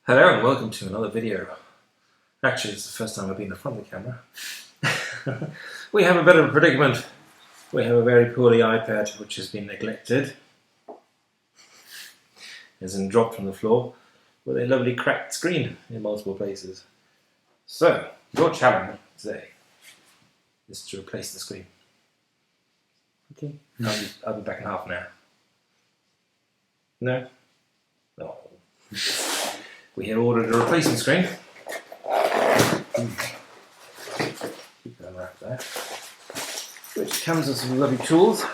Hello and welcome to another video. Actually, it's the first time I've been in front of the camera. We have a bit of a predicament. We have a very poorly iPad which has been neglected, as in dropped from the floor, with a lovely cracked screen in multiple places. So, your challenge today is to replace the screen. Okay. I'll be back in half an hour. No? No. We have ordered a replacement screen. Keep that right there. Which comes with some lovely tools,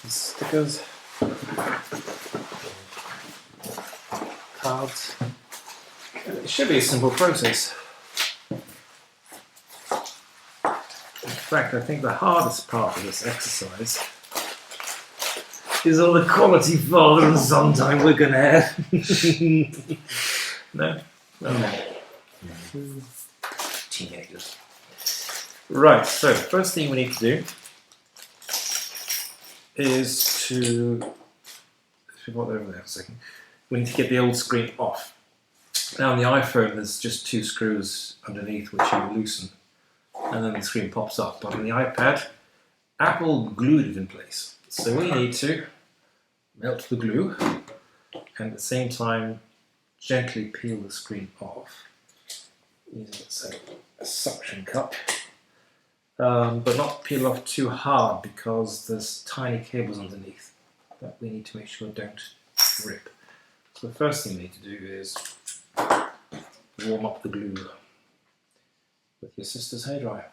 stickers, cards. And it should be a simple process. In fact, I think the hardest part of this exercise is all the quality father and son time we're going to have. No? No. Teenagers. Right, so first thing we need to do is to... over there a second. We need to get the old screen off. Now on the iPhone there's just two screws underneath which you loosen and then the screen pops up. But on the iPad, Apple glued it in place. So we need to melt the glue and at the same time gently peel the screen off using a suction cup, but not peel off too hard because there's tiny cables underneath that we need to make sure don't rip. So the first thing we need to do is warm up the glue with your sister's hairdryer.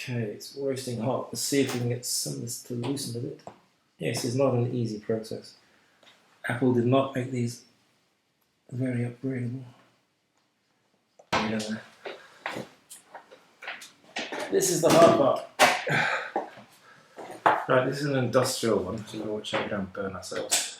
Okay, it's roasting hot. Let's see if we can get some of this to loosen a bit. Yes, it's not an easy process. Apple did not make these very upgradable. This is the hard part. Right, this is an industrial one, so we'll watch out we don't burn ourselves.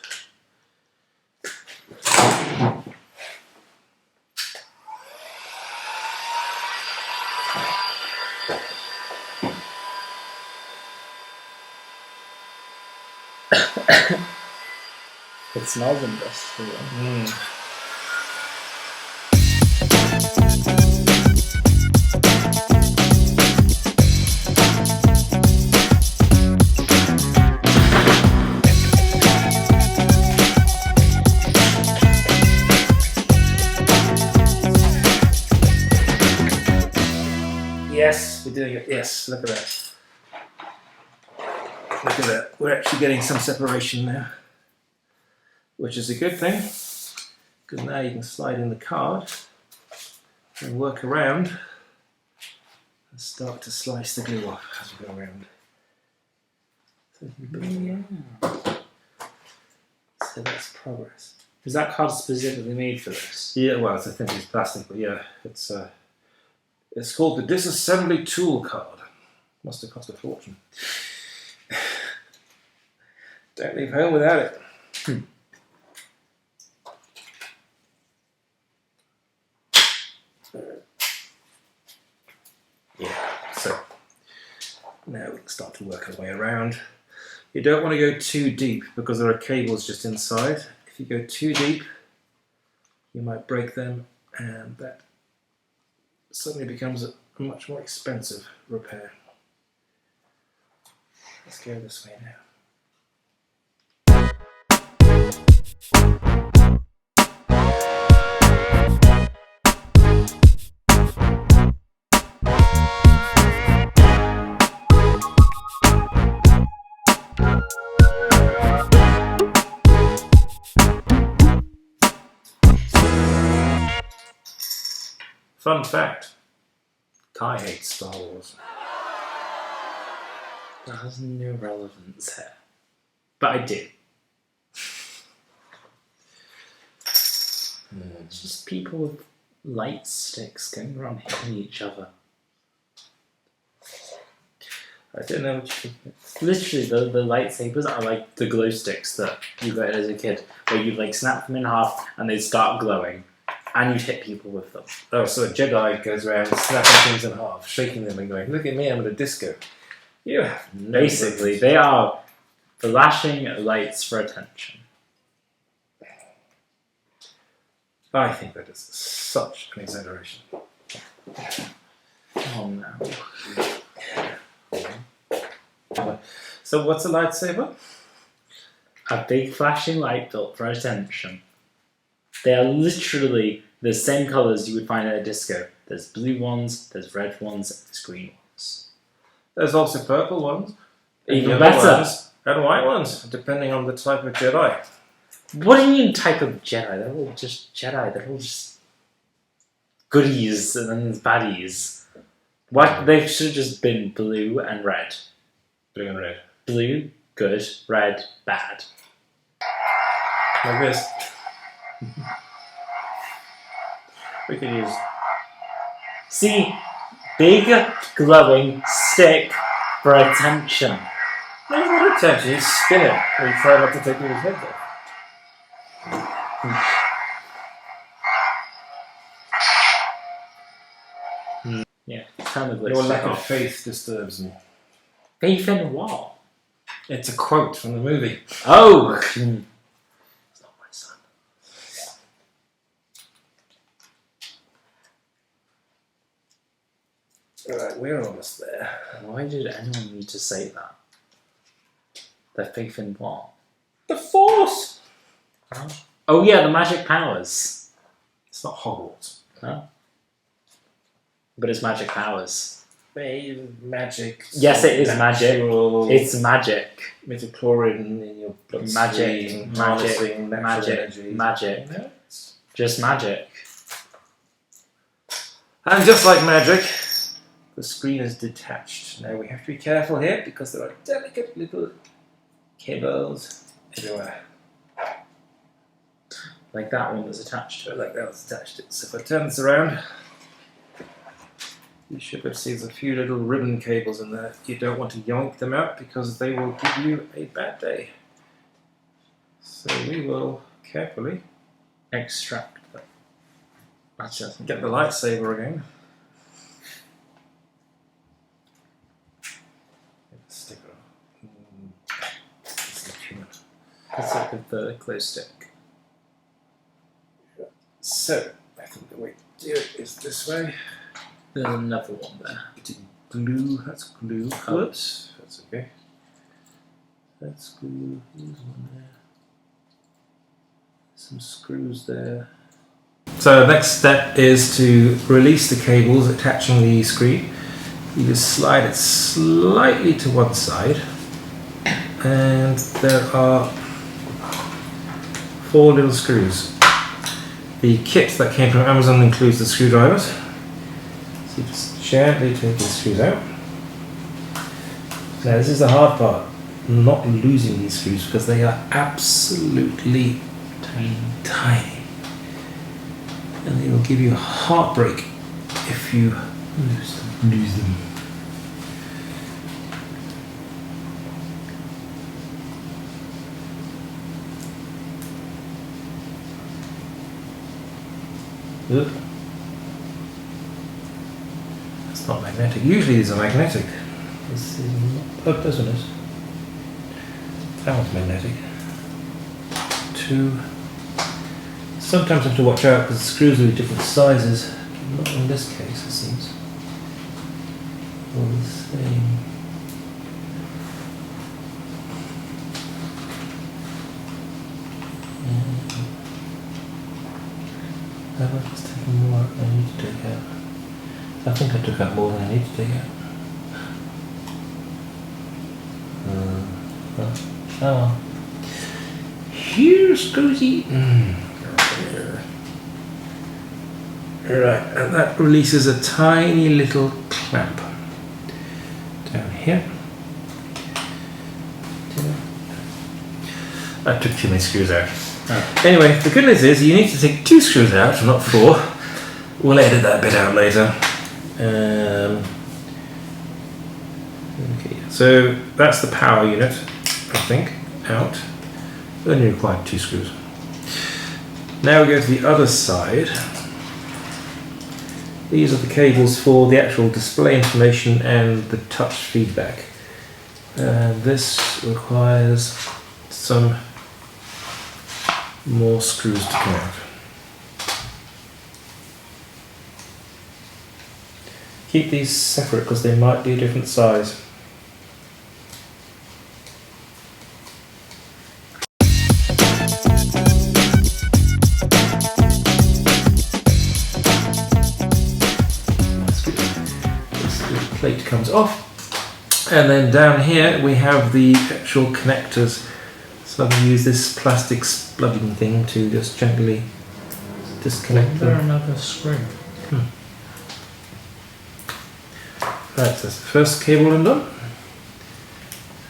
It smells industrial. Yes, we're doing it. Yes, look at that. Look at that. We're actually getting some separation now, which is a good thing, because now you can slide in the card and work around and start to slice the glue off as we go around. So that's progress. Is that card specifically made for this? Yeah, well, it's a thin piece of plastic, but yeah, it's called the disassembly tool card. Must have cost a fortune. Don't leave home without it. Yeah, so now we can start to work our way around. You don't want to go too deep because there are cables just inside. If you go too deep, you might break them, and that suddenly becomes a much more expensive repair. Let's go this way now. Fun fact, Kai hates Star Wars. That has no relevance here. But I do. It's just people with light sticks going around hitting each other. I don't know what you think. Literally, the lightsabers are like the glow sticks that you got as a kid, where you like snap them in half and they start glowing, and you'd hit people with them. Oh, so a Jedi goes around snapping things in half, shaking them and going, "Look at me, I'm at a disco." You have no Basically, business. they are flashing lights for attention. I think that is such an exaggeration. Oh no. So what's a lightsaber? A big flashing light built for attention. They are literally the same colours you would find at a disco. There's blue ones, there's red ones, there's green ones. There's also purple ones, Even yellow better. ones, and white ones, depending on the type of Jedi. What do you mean type of Jedi? They're all just Jedi. They're all just goodies and then there's baddies. What? They should have just been blue and red. Blue and red. Blue, good. Red, bad. Like this. We can use. See? Big, glowing stick for attention. No, it's not attention. You spin it and you try not to take people's heads off. Yeah, kind of Your lack of faith disturbs me. Faith in what? It's a quote from the movie. Oh! It's not my son. Alright, we're almost there. Why did anyone need to say that? Their faith in what? The Force! Huh? Oh yeah, the magic powers. It's not Hogwarts. Huh? But it's magic powers. Magic. Yes, it is magic. Natural It's magic. Midichlorian in your bloodstream, harnessing natural energy. Magic. You know? Just magic. And just like magic, the screen is detached. Now we have to be careful here because there are delicate little cables everywhere. Like that one that's attached to it. Like that was attached to it. So if I turn this around, you should be able to see there's a few little ribbon cables in there. You don't want to yoink them out because they will give you a bad day. So we will carefully Extract them. That's just get the lightsaber again. Stick it on. That's like with the glow stick. So I think the way to do it is this way. There's another one there. Glue, that's glue. Oh. Whoops, that's okay. That's glue. Here's one there. Some screws there. So the next step is to release the cables attaching the screen. You just slide it slightly to one side, and there are 4 little screws. The kit that came from Amazon includes the screwdrivers. So you just gently take the screws out. Now this is the hard part, not losing these screws because they are absolutely tiny. And they will give you a heartbreak if you lose them. Oop. It's not magnetic. Usually these are magnetic. This is not. Oh, this one is. That one's magnetic. 2. Sometimes I have to watch out because the screws are different sizes. Not in this case, it seems. All the same. Have I just taken more than I need to take out? I think I took out more than I need to take out. Oh. Here's Cozy. Right, and that releases a tiny little clamp down here. I took too many screws out. Oh. Anyway, the good news is you need to take 2 screws out, not 4. We'll edit that bit out later. Okay, so that's the power unit, I think, out. We only required 2 screws. Now we go to the other side. These are the cables for the actual display information and the touch feedback. And this requires some more screws to come out. Keep these separate because they might be a different size. This plate comes off. And then down here we have the actual connectors. So I can use this plastic splugging thing to just gently disconnect them. Another screw. Right, so that's the first cable undone.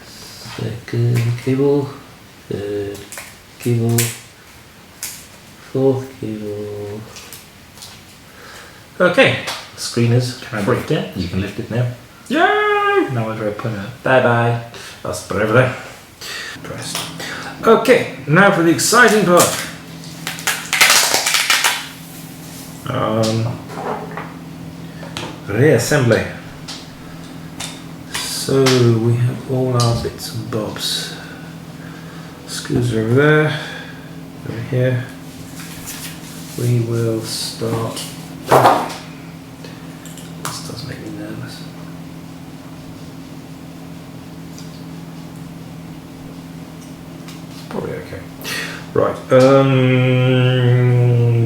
Second cable, third cable, fourth cable. Okay, the screen is Can I free. lift it? You can lift it now. Yay! Now where do I put it? Bye bye. That's put it over there. Pressed. Okay, now for the exciting part. Reassembly. So we have all our bits and bobs. Screws are over there, over here. We will start. This does make me nervous. It's probably okay. Right.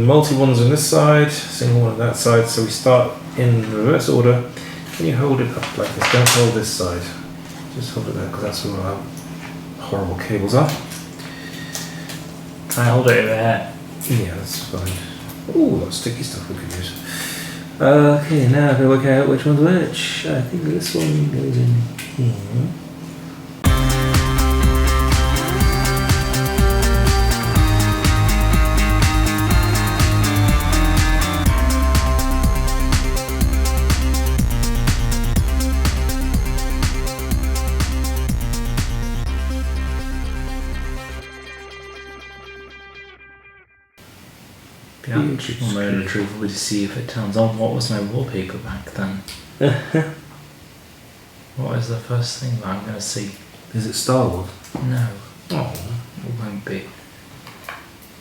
Multi ones on this side, single one on that side. So we start in reverse order. Can you hold it up like this? Don't hold this side. Just hold it there because that's where our horrible cables are. Can I hold it over here? Yeah, that's fine. Ooh, that's sticky stuff we could use. Okay, now I've got to work out which one's which. I think this one goes in here. The actual mode retrieval to see if it turns on. What was my wallpaper back then? What is the first thing that I'm going to see? Is it Star Wars? No, Oh. it won't be.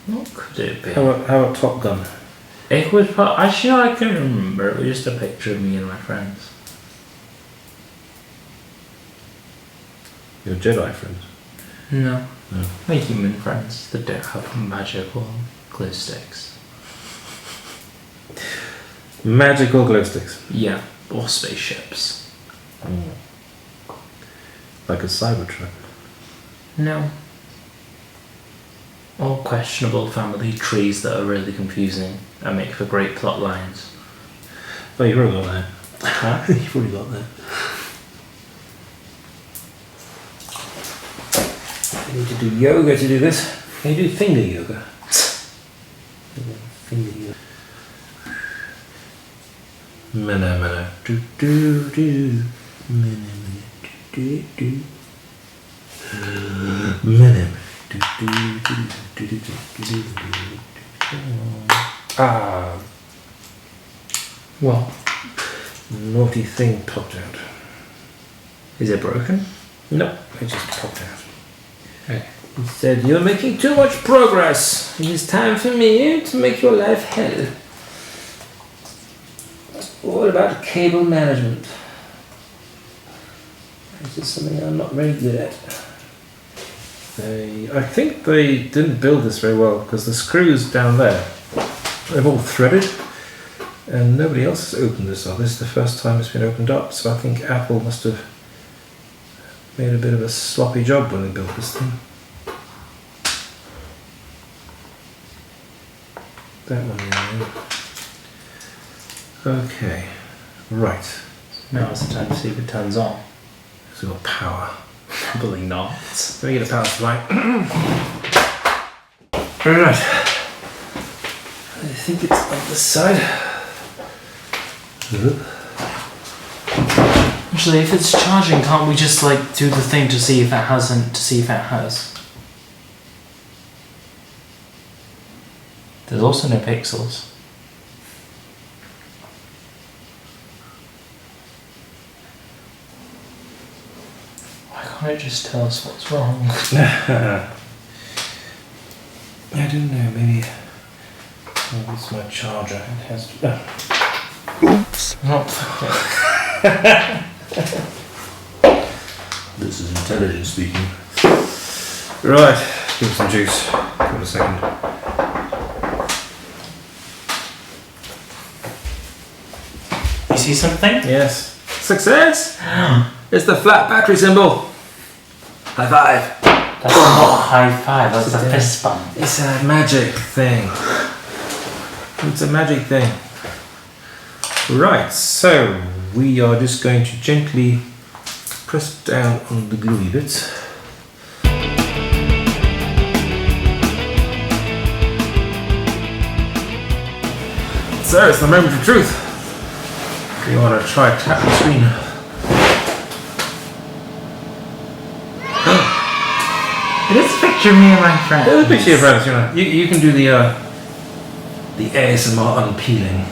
What could it be? How about Top Gun? It was actually, I can't remember. It was just a picture of me and my friends. Your Jedi friends? No. No. My human friends that don't have magical glue sticks. Magical glow sticks. Yeah, or spaceships. Like a Cybertruck. No. Or questionable family trees that are really confusing and make for great plot lines. Oh, you've already got that. Huh? You've already got that. You need to do yoga to do this. Can you do finger yoga? Finger yoga. Mana mana do do do. Mana mana do do do. Mana do do do do do do do. Ah, What? naughty thing popped out. Is it broken? No, it just popped out. Okay. He said, "You're making too much progress. It is time for me to make your life hell." What about cable management? This is something I'm not very good at. I think they didn't build this very well because the screws down there, they've all threaded and nobody else has opened this up. This is the first time it's been opened up, so I think Apple must have made a bit of a sloppy job when they built this thing. That one there. Okay, right. Now it's time to see if it turns on. It's got power. Probably not. Let me get a power supply. Alright. I think it's on this side. Actually, if it's charging, can't we just like do the thing to see if it hasn't, to see if it has? There's also no pixels. Why can't it just tell us what's wrong? I don't know, maybe it's my charger. It has to. Oops. Not. This is intelligent speaking. Right, give us some juice. Give it a second. You see something? Yes. Success! It's the flat battery symbol. High five. That's not a high five, that's a fist bump. It's a magic thing. It's a magic thing. Right, so we are just going to gently press down on the gluey bits. So it's the moment of truth. You want to try tap the screen. It is a picture of me and my friend. It is a picture of your friends, you know. You can do the ASMR unpeeling.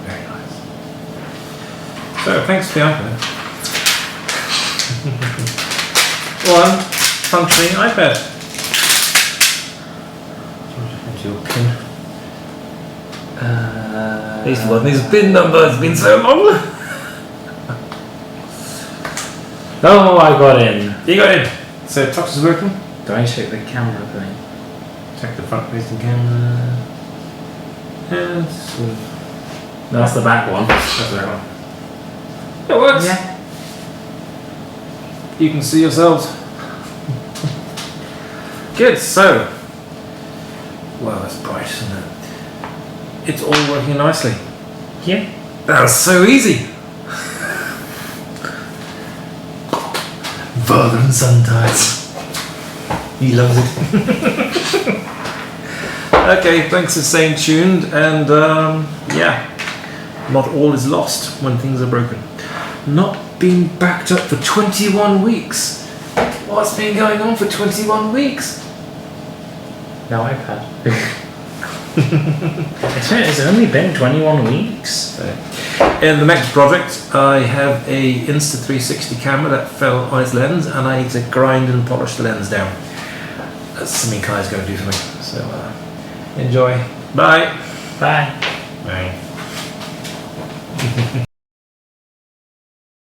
Very nice. So thanks for the iPad. One functioning iPad. Your pin. These pin numbers have been so long. Oh, I got in. You got in. So Tox is working. Do I check the camera thing? Check the front facing camera. Yes. No, that's the back one. That's the right one. It works. Yeah. You can see yourselves. Good, so. Wow, that's bright, isn't it? It's all working nicely. Yeah. That was so easy. Father and son ties. He loves it. Okay, thanks for staying tuned, and yeah, not all is lost when things are broken. Not been backed up for 21 weeks. What's been going on for 21 weeks? No iPad. It's only been 21 weeks. In the next project, I have a Insta360 camera that fell on its lens, and I need to grind and polish the lens down. That's something Kai's going to do for me. So enjoy. Bye. Bye. Bye.